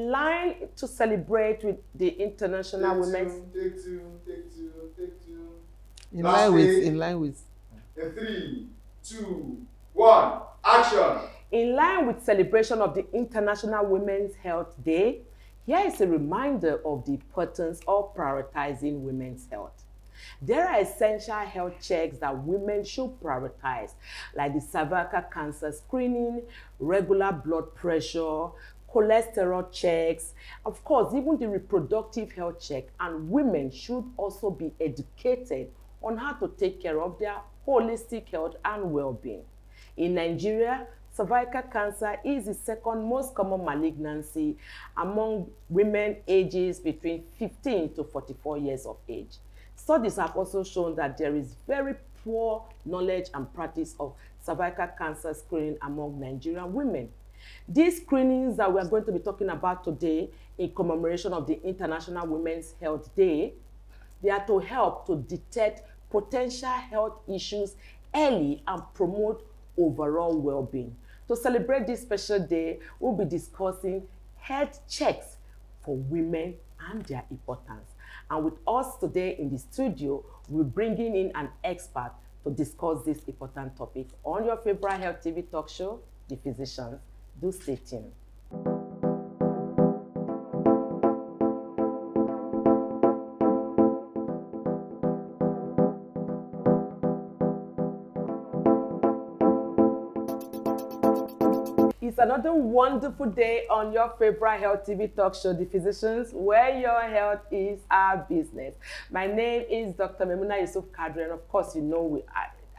In line to celebrate with the International Women's... Take two. In line with. 3, 2, 1, action. In line with celebration of the International Women's Health Day, here is a reminder of the importance of prioritizing women's health. There are essential health checks that women should prioritize, like the cervical cancer screening, regular blood pressure, cholesterol checks, of course, even the reproductive health check. And women should also be educated on how to take care of their holistic health and well-being. In Nigeria, cervical cancer is the second most common malignancy among women ages between 15 to 44 years of age. Studies have also shown that there is very poor knowledge and practice of cervical cancer screening among Nigerian women. These screenings that we are going to be talking about today in commemoration of the International Women's Health Day, they are to help to detect potential health issues early and promote overall well-being. To celebrate this special day, we'll be discussing health checks for women and their importance. And with us today in the studio, we're bringing in an expert to discuss this important topic on your favorite health TV talk show, The Physicians. Do stay tuned. It's another wonderful day on your favorite health TV talk show, The Physicians, where your health is our business. My name is Dr. Memuna Yusuf Kadri, and of course, you know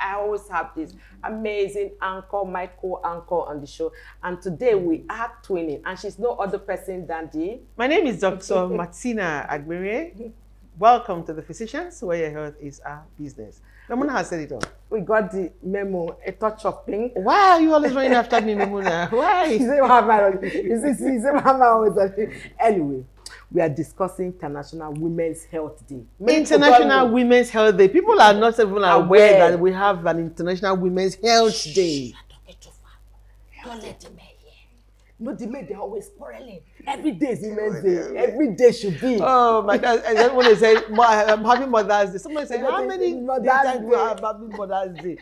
I always have this amazing anchor, my co-anchor on the show. And today we are twinning, and she's no other person than My name is Dr. Martina AIGBE. Welcome to The Physicians, where your health is our business. Memuna has said it all. We got the memo, a touch of pink. Why are you always running after me, Memuna? Why? Anyway, we are discussing International Women's Health Day. International Women's Health Day. People are not even aware that we have an International Women's Health Day. Don't let the men hear. No, the men, they're always quarreling. Every day is Women's Day. Every day should be. Oh my God. And then when they say, I'm having Mother's Day, somebody say, how many days do I have having Mother's Day?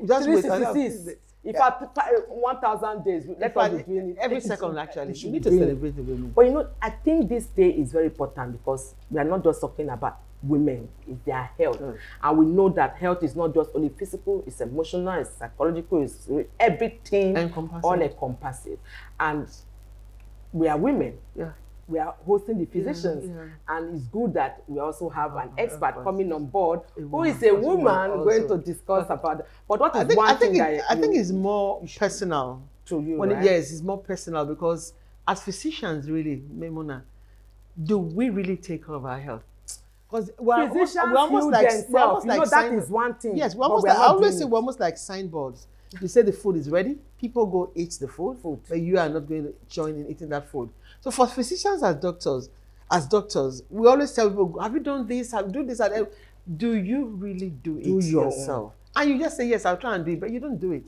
Just wait. 366. If I put 1,000 days, let us be doing it. Every second, actually. You need to celebrate the women. But you know, I think this day is very important because we are not just talking about women, it's their health. And we know that health is not just only physical, it's emotional, it's psychological, it's everything, all encompassing. And we are women. Yeah. We are hosting the physicians, and it's good that we also have an expert coming on board who is a woman going to discuss about it. But what is one thing that I think it's more personal to you, right? Yes, it's more personal because as physicians, really, Memuna, do we really take care of our health? Because we're almost like that is one thing. Yes, I always say we're almost like signboards. You say the food is ready, people go eat the food, but you are not going to join in eating that food. So for physicians as doctors, we always tell people, have you done this? Have you done this? Do you really do it yourself? And you just say, yes, I'll try and do it, but you don't do it.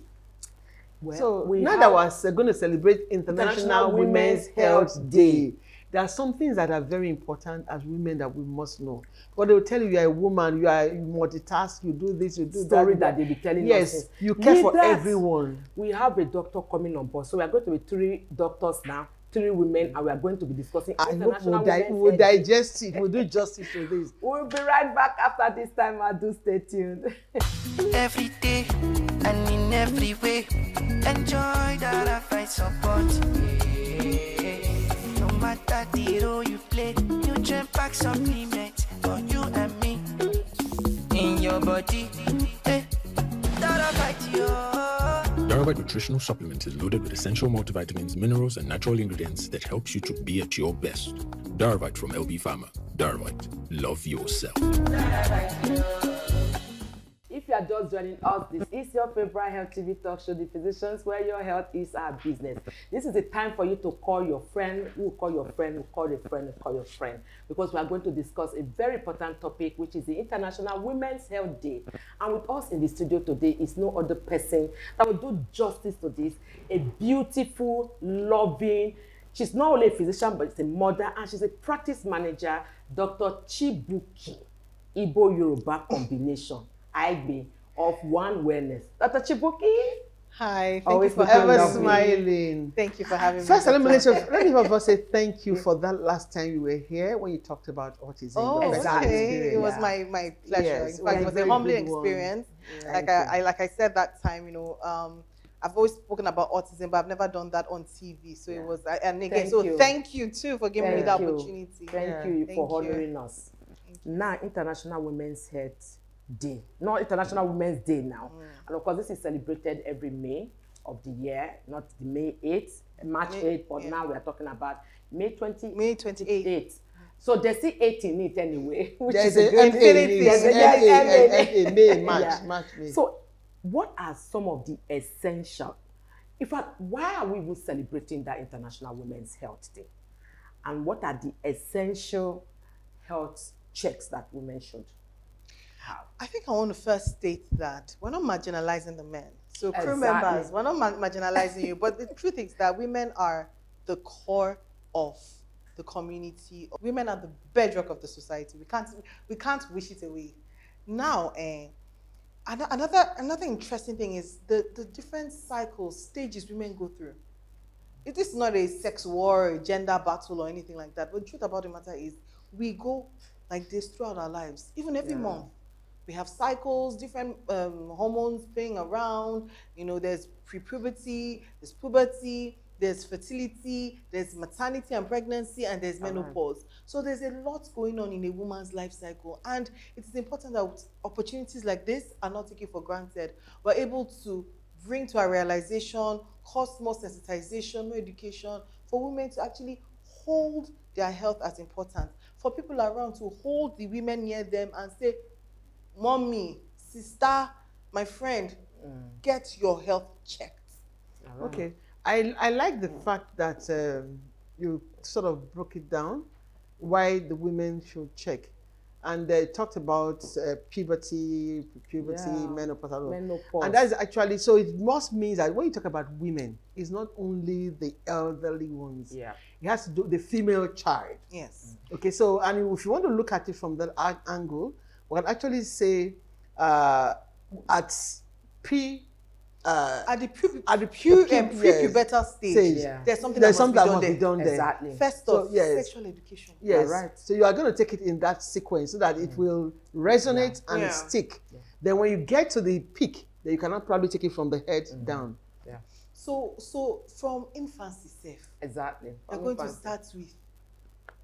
Well, so now that we're going to celebrate International Women's Health Day, there are some things that are very important as women that we must know. But they will tell you, you're a woman, you multitask, you do this, you do story that they be telling us. Yes, you care for everyone. We have a doctor coming on board. So we are going to be 3 doctors now, 3 women, and we are going to be discussing International Women's Health Day. We'll digest it, we'll do justice to this. We'll be right back after this time. Do stay tuned. Every day and in every way, enjoy that I find support. No matter the role you play, nutrient pack supplement for you and me. In your body, that'll fight you. Darvite nutritional supplement is loaded with essential multivitamins, minerals, and natural ingredients that helps you to be at your best. Darvite from LB Pharma. Darvite, love yourself. If you are just joining us, this is your favorite health TV talk show, The Physicians, where your health is our business. This is a time for you to call your friend, who call your friend, who call your friend, who call your friend, because we are going to discuss a very important topic, which is the International Women's Health Day. And with us in the studio today is no other person that will do justice to this, a beautiful, loving, She's not only a physician, but she's a mother, and she's a practice manager, Dr. CHIBUKI, Igbo Yoruba combination, AIGBE, of One Wellness. Dr. CHIBUKI, Hi, thank always you for looking having Ever lovely. me. smiling. Thank you for having First, me. let me Dr. first say thank you for that last time you were here when you talked about autism. Oh, your personal Exactly. okay. It was experience. my pleasure. Yes, In fact, it it was was a a very humbling good one. experience. Yeah. Like I said that time, I've always spoken about autism, but I've never done that on TV. So Yeah. it was, and again, Thank so you. thank you too for giving me Thank the you. opportunity. Thank Yeah. you Thank for you. honoring us. Now, International Women's Health Day. Not International Women's Day now. And of course, this is celebrated every May of the year, not the May 8th, March 8th, but yeah. now we are talking about May 28th. May 28th. So there's still 8 in it anyway, which There's is a a great MA, thing. there's a MA, May, March, Yeah. March, May. So, what are some of the essential? In fact, why are we even celebrating that International Women's Health Day? And what are the essential health checks that women should have? I think I want to first state that we're not marginalizing the men. So crew Exactly. members, we're not marginalizing you. But the truth is that women are the core of the community. Women are the bedrock of the society. We can't wish it away. Now, another interesting thing is the different cycles, stages women go through. It is not a sex war, a gender battle, or anything like that. But the truth about the matter is, we go like this throughout our lives, even every month. We have cycles, different hormones playing around. There's pre-puberty, there's puberty, there's fertility, there's maternity and pregnancy, and there's menopause. So there's a lot going on in a woman's life cycle. And it is important that opportunities like this are not taken for granted. We're able to bring to our realization, cause more sensitization, more education, for women to actually hold their health as important. For people around to hold the women near them and say, mommy, sister, my friend, get your health checked. Okay. I like the fact that you sort of broke it down, why the women should check. And they talked about puberty, menopause. Menopause. And that is actually, so it must mean that when you talk about women, it's not only the elderly ones. Yeah. It has to do the female child. Yes. Okay, so, and if you want to look at it from that angle, we can actually say at At the yes, pre-pubertal stage, Yeah. there's something there's that something that must must be be done done there. Exactly. there. First So, off, yes. sexual education. Yes. right. So you are going to take it in that sequence so that it will resonate and Yeah. stick. Then when you get to the peak, then you cannot probably take it from the head down. Yeah. So from infancy safe, Exactly. we're going to start with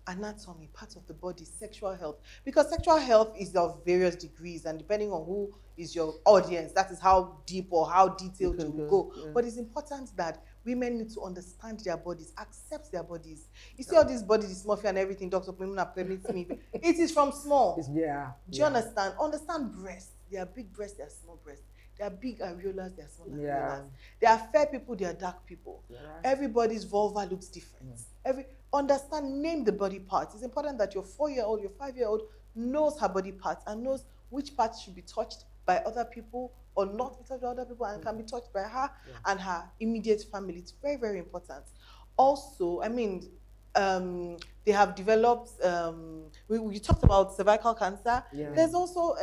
anatomy, part of the body, sexual health. Because sexual health is of various degrees, and depending on who is your audience, that is how deep or how detailed you will go. Yeah. But it's important that women need to understand their bodies, accept their bodies. You see all this body dysmorphia and everything, Dr. Pimuna permits me. It is from small. Yeah. Do you understand? Understand breasts. There are big breasts, there are small breasts. There are big areolas, there are small Yeah. areolas. There are fair people, there are dark people. Yeah, right. Everybody's vulva looks different. Understand, name the body parts. It's important that your 4-year-old, your 5-year-old knows her body parts and knows which parts should be touched by other people or not be touched by other people and can be touched by her and her immediate family. It's very, very important. Also, they have developed, we talked about cervical cancer. Yeah. There's also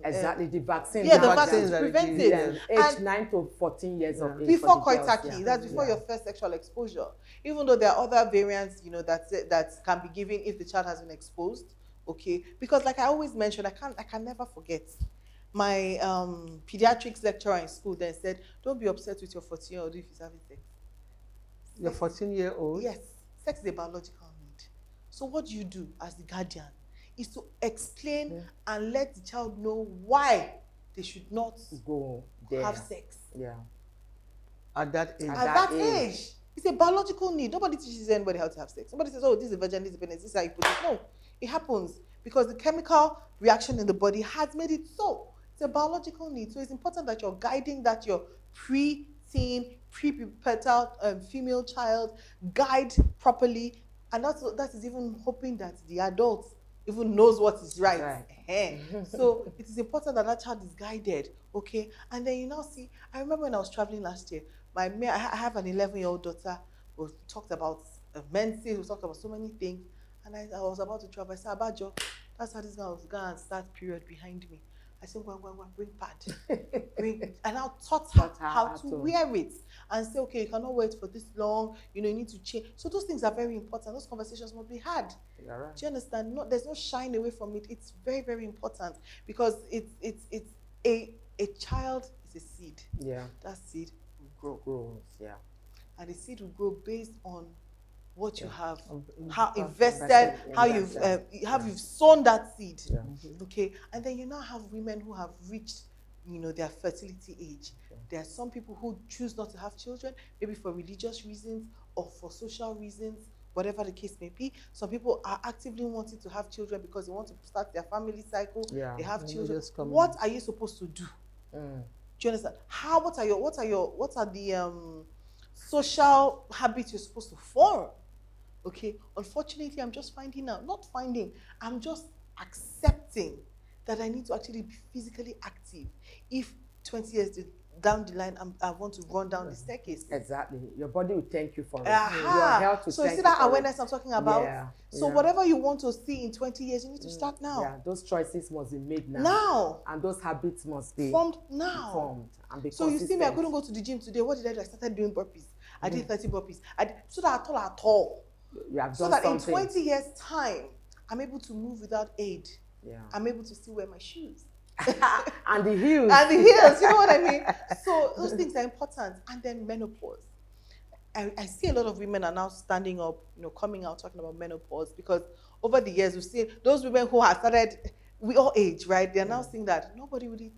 Exactly, the vaccine. yeah, the vaccines vaccines that prevent they it. give, Age And 9 to 14 years of age. before for the girls, koitaki, that's before Yeah. your first sexual exposure. Even though there are other variants, that can be given if the child has been exposed. Okay, because like I always mention, I can never forget. My pediatrics lecturer in school then said, "Don't be upset with your 14-year-old if he's having sex." Your 14-year-old? Yes, sex is a biological need. So what do you do as the guardian is to explain and let the child know why they should not Go there. have sex. Yeah. At that age. At At that that age. age, it's a biological need. Nobody teaches anybody how to have sex. Somebody says, "Oh, this is a virgin, this is a penis, this is how you put it." No, it happens because the chemical reaction in the body has made it so. It's a biological need. So it's important that you're guiding that your pre-teen, pre-pubertal female child guide properly, and that is even hoping that the adult even knows what is right. So it is important that that child is guided, okay? And then you now see, I remember when I was traveling last year, I have an 11-year-old daughter who talked about menses, we talked about so many things. And I was about to travel. I said, Abajo, that's how this guy was going to start period behind me. I said, go, bring pad. And I taught her how to wear it and say, okay, you cannot wear it for this long. You need to change. So those things are very important. Those conversations must be had. Right. Do you understand? No, there's no shying away from it. It's very, very important because it's a child is a seed. Yeah. That seed will grow. Grows, yeah. And the seed will grow based on what you have, Mm-hmm. how invested, how you've sown that seed. Yeah. Okay, and then you now have women who have reached, their fertility age. There are some people who choose not to have children, maybe for religious reasons or for social reasons, whatever the case may be. Some people are actively wanting to have children because they want to start their family cycle. Yeah. They have And they children. just come What in. are you supposed to do? Mm. Do you understand? What are the social habits you're supposed to form? Okay, unfortunately, I'm just I'm just accepting that I need to actually be physically active. If 20 years down the line, I want to run down the staircase. Exactly. Your body will thank you for it. Aha. Your health will So you thank see that for awareness it. I'm talking about? Yeah. So Yeah. whatever you want to see in 20 years, you need to start now. Yeah, those choices must be made now. Now. And those habits must be Formed now. formed and be So you see me, I consistent. couldn't go to the gym today. What did I do? I started doing burpees. I did 30 burpees. So that at all. You have So done that something. in 20 years' time, I'm able to move without aid. Yeah. I'm able to still wear my shoes. And the heels. And the heels, you know what I mean? So those things are important. And then menopause. I see a lot of women are now standing up, coming out talking about menopause because over the years we've seen those women who have started, we all age, right? They're now seeing that nobody really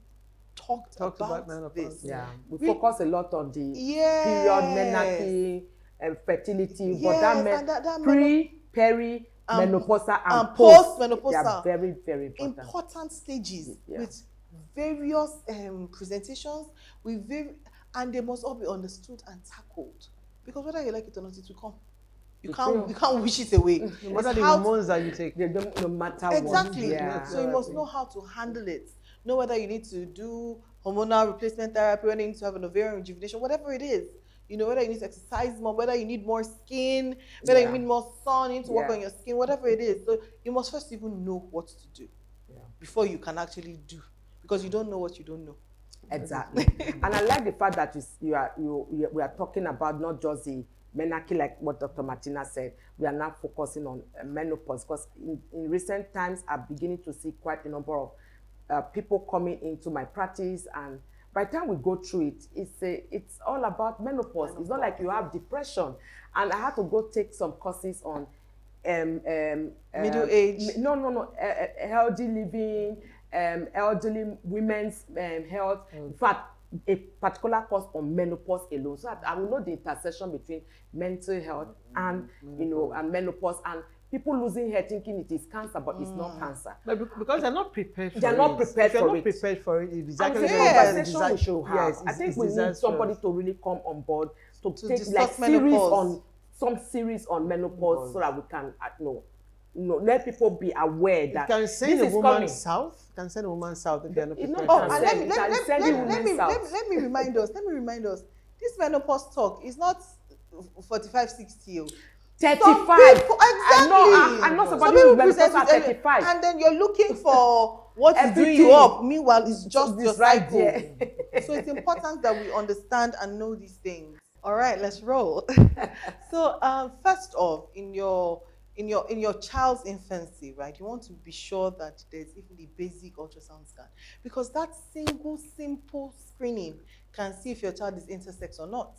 talked about menopause. this. Yeah. We We- focus a lot on the Yes. period, menarche, fertility, but Yes, and that pre, peri, menopausal, and postmenopausal. They are very, very important. important stages Yeah. with various presentations, and they must all be understood and tackled. Because whether you like it or not, it will come. You It can't will. you can't wish it away. No It's matter the how- hormones that you take. They don't, no matter what. Exactly. Yeah. So you must know how to handle it. Know whether you need to do hormonal replacement therapy, whether you need to have an ovarian rejuvenation, whatever it is. Whether you need to exercise more, whether you need more skin, whether you Yeah. need more sun, you need to work Yeah. on your skin, whatever it is. So you must first even know what to do Yeah. before you can actually do. Because you don't know what you don't know. Exactly. And I like the fact that we are talking about not just the menarche, like what Dr. Martina said. We are now focusing on menopause because in recent times, I'm beginning to see quite a number of people coming into my practice, and by the time we go through it, it's all about menopause. It's not like you have depression. And I had to go take some courses on Middle age. Healthy living, elderly women's health. In fact, a particular course on menopause alone, so that I will know the intersection between mental health and and menopause, and people losing hair thinking it is cancer, but it's not cancer. But because they're not prepared for it. They're not prepared if you're for not it. prepared for it, it's And exactly it's a Yes. conversation we should have. Yes, I think it's we need disastrous. somebody to really come on board to take discuss like series menopause. on some series on menopause so that we can let people be aware It that can this send a is woman coming. south. Can send a woman south if they're not It's prepared. not for And it. Let me remind us. This menopause talk is not 45, 60. 35. Some people, I'm not Some somebody people who's menopause present at it 35. and then you're looking for what is doing Everything. you up. Meanwhile, it's just This your right cycle. there. So it's important that we understand and know these things. All right, let's roll. So first off, in your child's infancy, right, you want to be sure that there's even the basic ultrasound scan, because that simple screening can see if your child is intersex or not.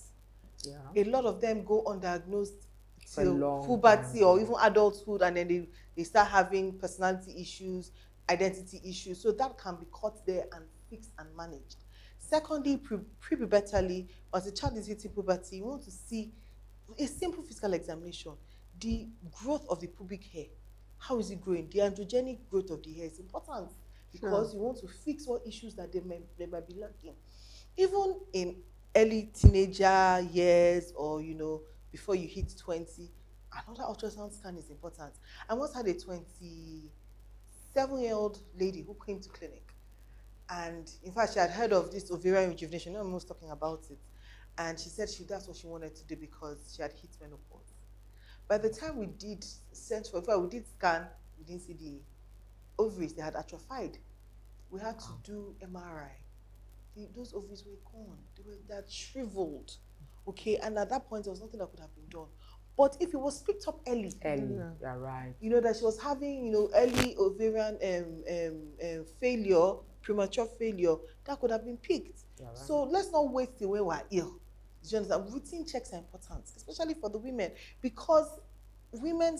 Yeah. A lot of them go undiagnosed For a till long puberty time. or even adulthood, and then they start having personality issues, identity issues. So that can be caught there and fixed and managed. Secondly, pre-pubertally, as the child is hitting puberty, you want to see a simple physical examination. The growth of the pubic hair. How is it growing? The androgenic growth of the hair is important because you want to fix what issues that they might be lacking. Even in early teenager years or, before you hit 20, another ultrasound scan is important. I once had a 27-year-old lady who came to clinic. And in fact, she had heard of this ovarian rejuvenation. No one was talking about it. And she said that's what she wanted to do because she had hit menopause. By the time we did we did scan, we didn't see the ovaries. They had atrophied. We had to do MRI. Those ovaries were gone. They had shriveled. Okay, and at that point, there was nothing that could have been done. But if it was picked up early, You're right. you know, that she was having, you know, early ovarian failure, premature failure, that could have been picked. Right. So let's not wait till we're ill. Do you understand? Routine checks are important, especially for the women, because men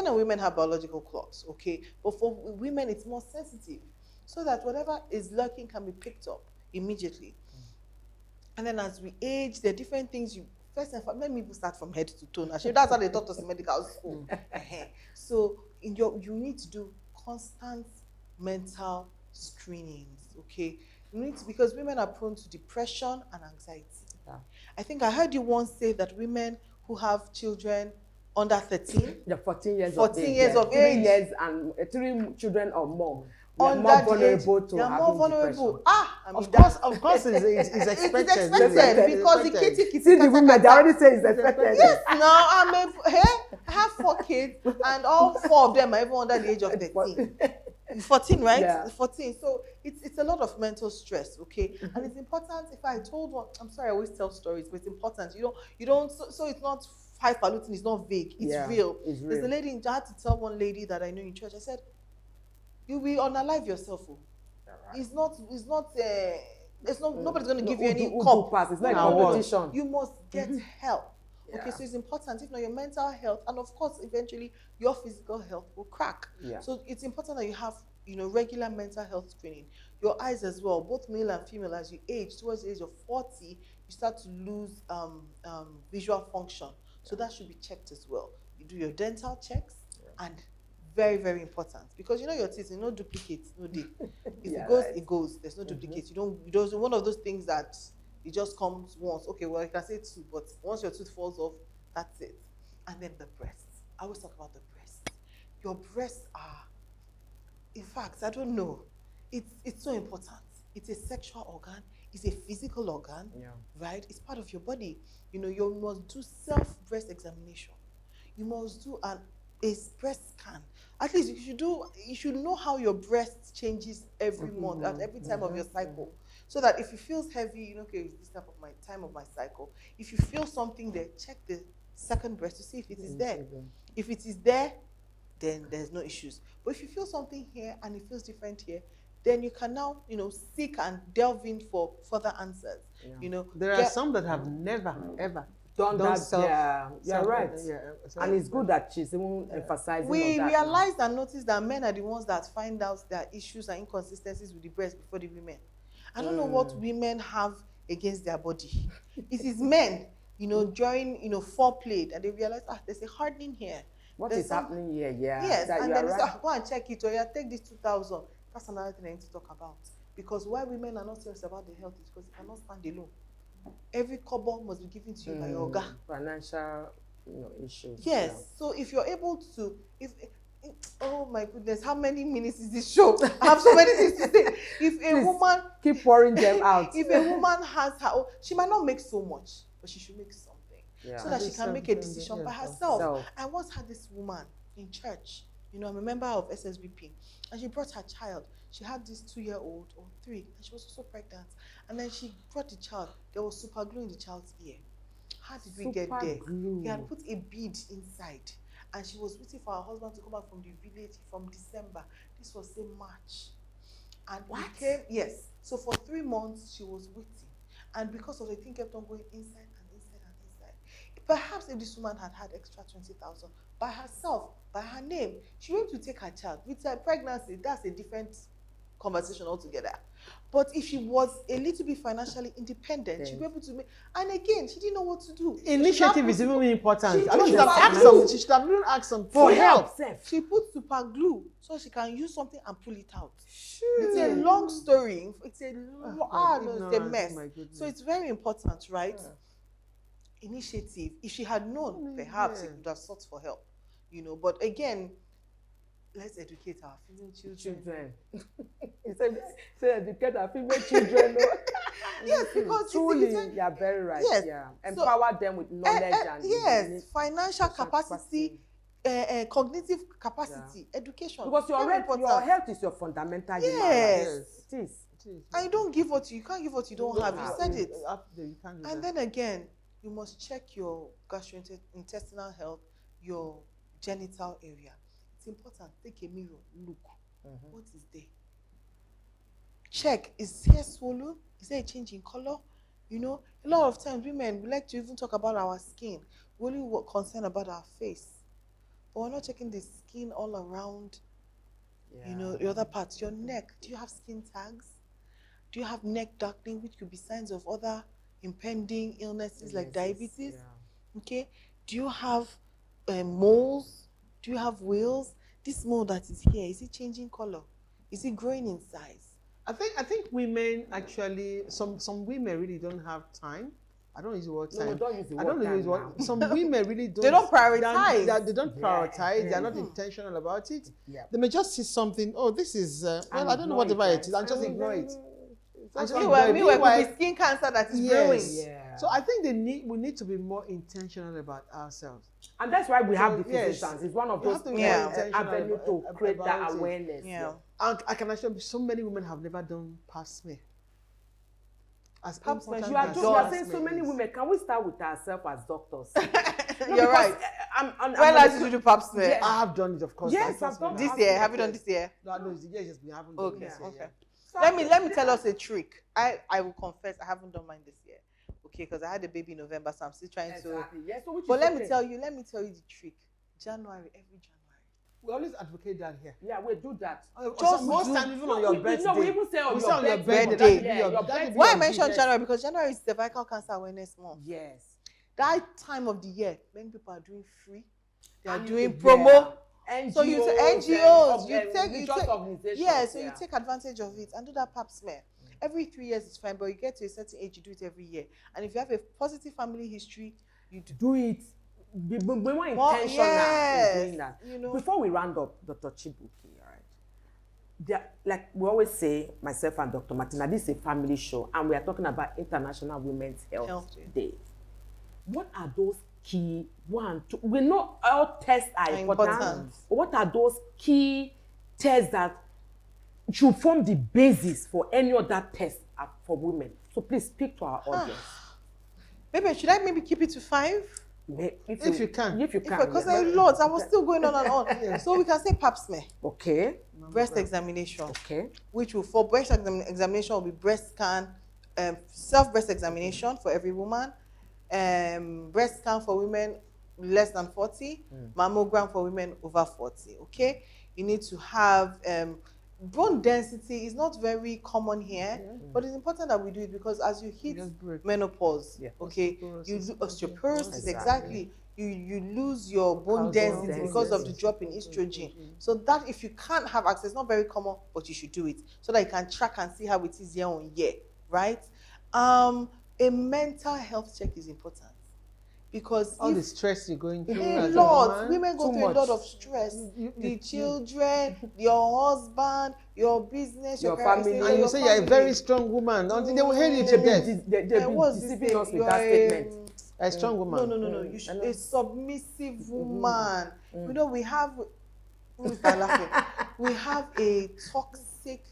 and women have biological clocks, okay, but for women it's more sensitive, so that whatever is lurking can be picked up immediately. And then as we age, there are different things you first and foremost, let me even start from head to toe. Actually, that's how they taught us in medical school. So you need to do constant mental screenings, okay? You need to, because women are prone to depression and anxiety. Yeah. I think I heard you once say that women who have children under 13, The 14 years 14 of age. years of 3 age. years and 3 children or more. They are under more the age, vulnerable to they are more having vulnerable. depression. I mean, Of course, it's expected. it's expected because the Expected. kitty See the women, they already say it's expected. Yes, now I have 4 kids, and all 4 of them are even under the age of 13. 14, right? Yeah. 14. So it's a lot of mental stress, okay? And it's important. If I told one, I'm sorry, I always tell stories, but it's important. You don't. So it's not highfalutin. It's not vague. It's real. It's real. There's a lady. I had to tell one lady that I know in church. I said, "You will unalive yourself. Oh. Right. It's not. Nobody's going to give you Who any do cup. pass. It's not a No. competition. You must get help. Yeah. Okay, so it's important. If not, your mental health, and of course, eventually, your physical health will crack. Yeah. So it's important that you have, regular mental health screening. Your eyes as well, both male and female. As you age, towards the age of 40, you start to lose visual function. So that should be checked as well. You do your dental checks, and very, very important, because your teeth, no duplicates, no day. If it goes, it goes. There's no duplicates. You don't. One of those things that it just comes once. Okay, well, I can say 2, but once your tooth falls off, that's it. And then the breasts. I always talk about the breasts. Your breasts are, in fact, I don't know. It's so important. It's a sexual organ. It's a physical organ, right? It's part of your body. You must do self-breast examination. You must do a breast scan. At least you should know how your breast changes every month, at every time of your cycle. So that if you feel heavy, okay, it's this time of my cycle. If you feel something there, check the second breast to see if it is there. If it is there, then there's no issues. But if you feel something here and it feels different here, then you can now, seek and delve in for further answers. There are some that have never, ever done that. You're right. And it's good that she's even emphasizing We on that. realized and noticed that men are the ones that find out their issues and inconsistencies with the breast before the women. I don't know what women have against their body. It is men, during foreplay, and they realize there's a hardening here. What is happening here? Yes, and then right. they say, go and check it, or take this 2,000. That's another thing I need to talk about. Because why women are not serious about their health is because they cannot stand alone. Every kobo must be given to you by your guy. Financial, issues. Yes. So if you're able to, oh my goodness, how many minutes is this show? I have so many things to say. If a woman keep pouring them out. If a woman has her own, she might not make so much, but she should make something. So that she can make a decision by herself. I once had this woman in church, I'm a member of SSBP, and she brought her child. She had this 2-year-old or 3, and she was also pregnant. And then she brought the child. There was super glue in the child's ear. How did we get there? He had put a bead inside, and she was waiting for her husband to come back from the village from December. This was say March. And what? Yes. So for 3 months, she was waiting. And because of the thing kept on going inside and inside and inside. Perhaps if this woman had extra 20,000 by herself, by her name, she went to take her child. With her pregnancy, that's a different conversation altogether. But if she was a little bit financially independent, she'd be able to make. And again, she didn't know what to do. Initiative is even important. She She should have even asked some for help. She put super glue so she can use something and pull it out. It's a long story. It's a mess. So it's very important, right? Initiative. If she had known, perhaps she could have sought for help. But again, let's educate our female children. He said educate our female children. Yes, because truly, it's you are very right. Yes. Yeah, So, empower them with knowledge and yes, financial social capacity, cognitive capacity, education. Because your Very your health is your fundamental human right. Yes. It is. And you don't give what you can't give what you don't have. You said it. You can't do And that. then again, you must check your gastrointestinal health, your genital area. It's important. Take a mirror, look. What is there? Check. Is hair swollen? Is there a change in color? You know, a lot of times women we like to even talk about our skin. We only concerned about our face, but we're not checking the skin all around. You know, the other parts. Your neck. Do you have skin tags? Do you have neck darkening, which could be signs of other impending illnesses like diabetes? Okay. Do you have moles? Do you have wheals? This mole that is here, is it changing color? Is it growing in size? I think women actually, some women really don't have time. I don't use the word time. No, don't use the I word don't use the word. time Some women really don't. They don't prioritize. They don't prioritize. They are not intentional about it. They may just see something. Oh, this is. Well, I don't know whatever it is. And just ignore it. Meanwhile, it could be skin cancer that is growing. Yeah. So I think we need to be more intentional about ourselves. And that's why we have So, the physicians. It's one of You those have to be more intentional avenue to create that about it. awareness. Yeah. And I can assure you, so many women have never done pap smear. As Pap smear, important You are as just pap saying so smear many is. women. Can we start with ourselves as doctors? You're right. I'm When last did you do pap smear? Yeah. I have done it, of course. Yes, Pap I've done smear. This year? Have you done this year? No, it's the year just been having done Okay, this year, okay. yeah. Let me tell us a trick. I will confess I haven't done mine this year. Okay, because I had a baby in November, so I'm still trying Exactly. Yes, so which to. But is let okay. me tell you the trick. January, every January. We always advocate that here. Yeah, we do that. Just most times, even on your birthday. No, we even say on We say your on your birthday. birthday. Yeah, your birthday. Why I mentioned January? Because January is cervical cancer awareness month. Yes. That time of the year, many people are doing free. They are And doing yeah. promo. NGOs, So you and NGOs, you religious take organizations. yeah. So you take advantage of it and do that pap smear. Every 3 years is fine, but you get to a certain age, you do it every year. And if you have a positive family history, you do it. Be more intentional in doing that. You know. Before we round up, Dr. Chibuki, all right? Like we always say, myself and Dr. Martina, this is a family show, and we are talking about International Women's Health Day. What are those key we know all tests are important. But what are those key tests that should form the basis for any other test for women? So please speak to our audience. Maybe should I keep it to 5? If you can. Because there are lots. I was still going on and on. So we can say pap smear. Okay. Breast examination. Okay. Which will, for breast examination, will be breast scan, self-breast examination for every woman, breast scan for women less than 40, mammogram for women over 40. Okay. You need to have bone density is not very common here, but it's important that we do it because as you hit menopause, okay, you do osteoporosis, exactly. You lose your bone density because of the drop in estrogen. So that if you can't have access, not very common, but you should do it so that you can track and see how it is year on year, right? A mental health check is important. Because all the stress you're going through, a lot, women go through a lot of stress. The children, your husband, your business, your family, and you say you're a very strong woman until they will hail you to death. They've been deceiving us with that statement. A strong woman. No. You should a submissive woman. You know we have a toxic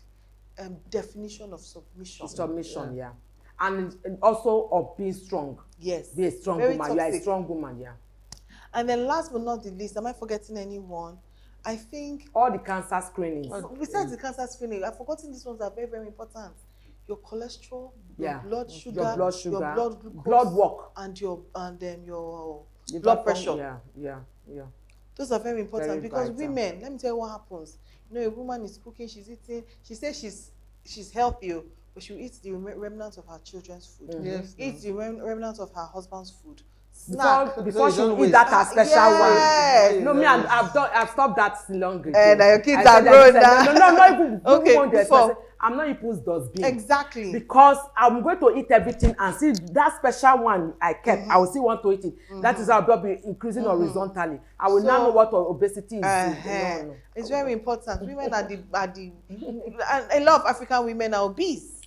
definition of submission. Submission, yeah. And also of being strong. Yes. Be a strong Very woman. toxic. You are a strong woman, yeah. And then last but not the least, am I forgetting anyone? I think all the cancer screenings. Besides the cancer screening, I've forgotten these ones are very, very important. Your cholesterol, your blood sugar, your blood glucose, blood work, and your blood pressure. Yeah. Those are very important Very because vital. women, let me tell you what happens. You know, a woman is cooking, she's eating, she says she's healthy, but she'll eat the remnants of her children's food. Yes. Eat the remnants of her husband's food. Before she will eat that her special one. No, me, I've stopped that long ago. And your kids are grown now. No, not even. Okay, before. I'm not people's dustbin. Exactly. Because I'm going to eat everything and see that special one I kept. I will still want to eat it. That is how I'll be increasing horizontally. I will now know what obesity is. No. It's very important. Women are the and a lot of African women are obese.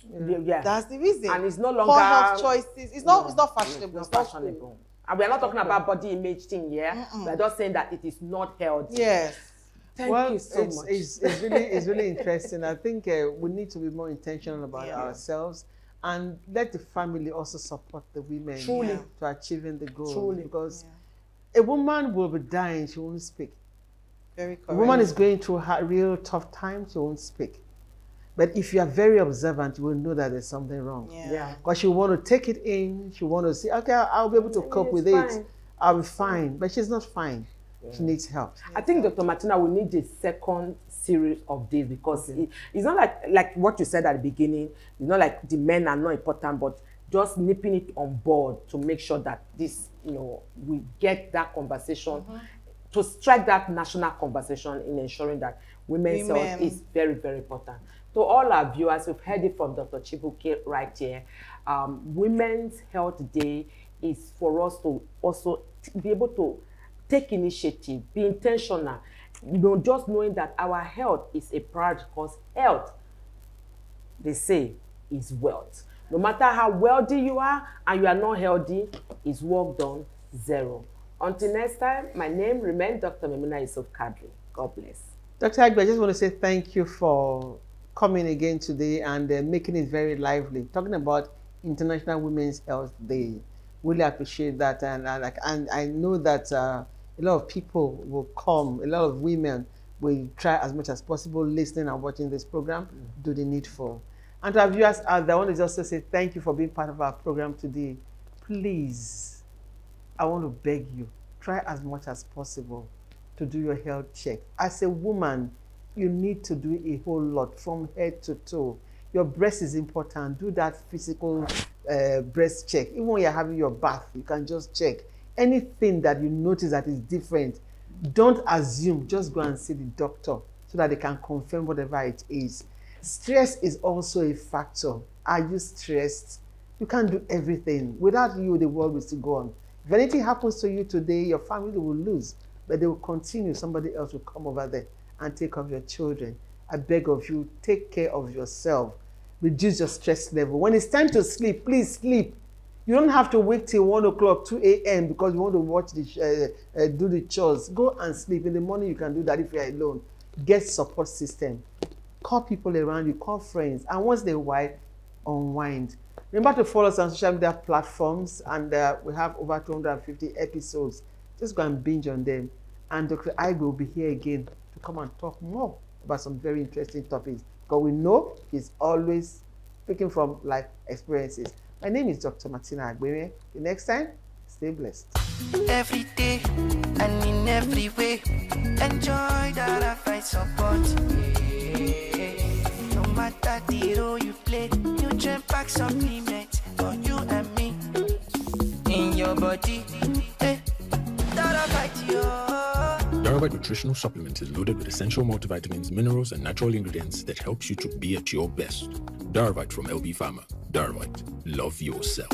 Yeah. That's the reason. And it's no Poor longer health choices. It's not fashionable. It's not fashionable. Cool. And we are not talking about body image thing here. We are just saying that it is not healthy. Yes. Thank you so much. It's really interesting. I think we need to be more intentional about ourselves and let the family also support the women Truly. to achieving the goal. Truly. Because a woman will be dying, she won't speak. Very correct. A woman is going through real tough times, she won't speak. But if you are very observant, you will know that there's something wrong. Yeah. Because she want to take it in, she want to say, okay, I'll be able to cope with it. I'll be fine. But she's not fine. She needs help. I think, Dr. Martina, we need a second series of this because it's not like what you said at the beginning. It's not like the men are not important, but just nipping it on board to make sure that this, we get that conversation, to strike that national conversation in ensuring that women's health is very, very important. To all our viewers, we've heard it from Dr. Chibuki right here. Women's Health Day is for us to also be able to take initiative, be intentional, just knowing that our health is a priority because health, they say, is wealth. No matter how wealthy you are and you are not healthy, is work done zero. Until next time, my name remains Dr. Memuna Yusuf Kadri. God bless. Dr. AIGBE, I just want to say thank you for coming again today and making it very lively. Talking about International Women's Health Day. Really appreciate that. And I know that a lot of people will come, a lot of women will try as much as possible listening and watching this program, do the needful. And to our viewers out there, I want to just say thank you for being part of our program today. Please, I want to beg you, try as much as possible to do your health check. As a woman, you need to do a whole lot from head to toe. Your breast is important. Do that physical breast check. Even when you're having your bath, you can just check. Anything that you notice that is different, don't assume, just go and see the doctor so that they can confirm whatever it is. Stress is also a factor. Are you stressed? You can't do everything. Without you, the world will still go on. If anything happens to you today, your family will lose, but they will continue. Somebody else will come over there and take care of your children. I beg of you, take care of yourself. Reduce your stress level. When it's time to sleep, please sleep. You don't have to wait till 1 o'clock, 2 a.m. because you want to watch do the chores. Go and sleep. In the morning, you can do that if you're alone. Get support system. Call people around you, call friends. And once they while, unwind. Remember to follow us on social media platforms. And we have over 250 episodes. Just go and binge on them. And Dr. AIGBE will be here again to come and talk more about some very interesting topics. Because we know he's always speaking from life experiences. My name is Dr. Martina AIGBE. The next time, stay blessed. Every day and in every way, enjoy that I find support. No matter the role you play, you jump back some limits for you and me. In your body, that I fight you. Darvite nutritional supplement is loaded with essential multivitamins, minerals, and natural ingredients that helps you to be at your best. Darvite from LB Pharma. Darvite, love yourself.